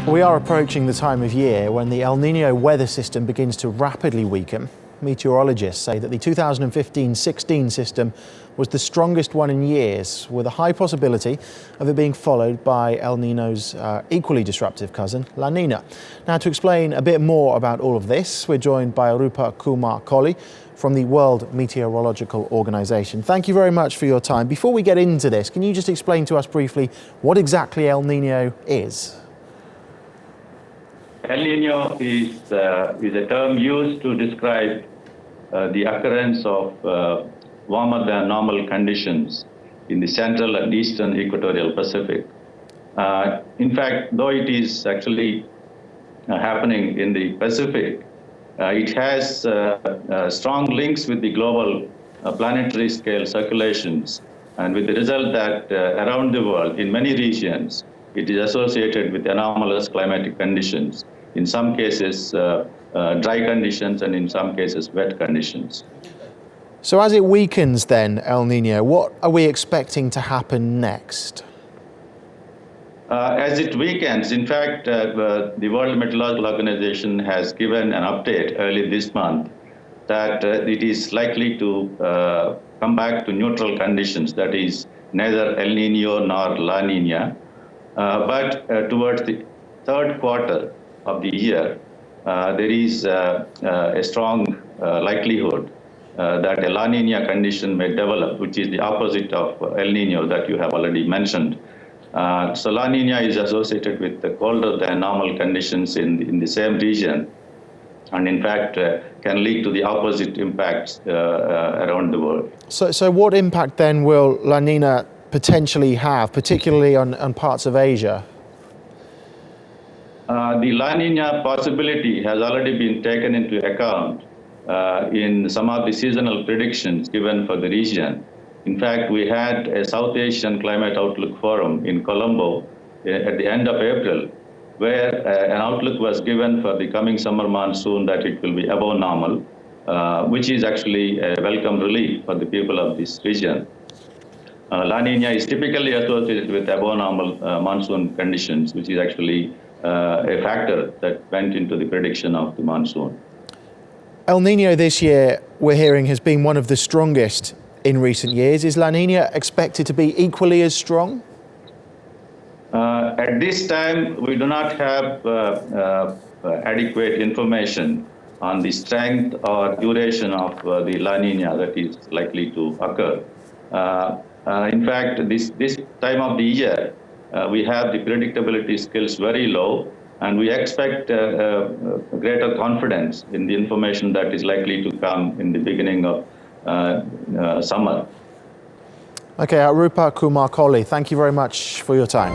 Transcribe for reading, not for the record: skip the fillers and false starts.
We are approaching the time of year when the El Nino weather system begins to rapidly weaken. Meteorologists say that the 2015-16 system was the strongest one in years, with a high possibility of it being followed by El Nino's equally disruptive cousin, La Nina. Now, to explain a bit more about all of this, we're joined by Rupa Kumar Kolli from the World Meteorological Organization. Thank you very much for your time. Before we get into this, can you just explain to us briefly what exactly El Nino is? El Nino is a term used to describe the occurrence of warmer than normal conditions in the central and eastern equatorial Pacific. In fact, though it is actually happening in the Pacific, it has strong links with the global planetary scale circulations, and with the result that around the world, in many regions, it is associated with anomalous climatic conditions. In some cases, dry conditions, and in some cases, wet conditions. So as it weakens then, El Nino, what are we expecting to happen next? As it weakens, in fact, the World Meteorological Organization has given an update early this month that it is likely to come back to neutral conditions, that is, neither El Nino nor La Nina. But towards the third quarter of the year, there is a strong likelihood that a La Nina condition may develop, which is the opposite of El Nino that you have already mentioned. So La Nina is associated with the colder than normal conditions in the same region, and in fact can lead to the opposite impacts around the world. So what impact then will La Nina potentially have, particularly on parts of Asia? The La Nina possibility has already been taken into account in some of the seasonal predictions given for the region. In fact, we had a South Asian Climate Outlook Forum in Colombo at the end of April, where an outlook was given for the coming summer monsoon that it will be above normal, which is actually a welcome relief for the people of this region. La Nina is typically associated with above normal monsoon conditions, which is actually a factor that went into the prediction of the monsoon. El Nino this year, we're hearing, has been one of the strongest in recent years. Is La Nina expected to be equally as strong? At this time, we do not have adequate information on the strength or duration of the La Nina that is likely to occur. In fact, this time of the year, we have the predictability skills very low, and we expect greater confidence in the information that is likely to come in the beginning of summer. Okay, Rupa Kumar Kolli, thank you very much for your time.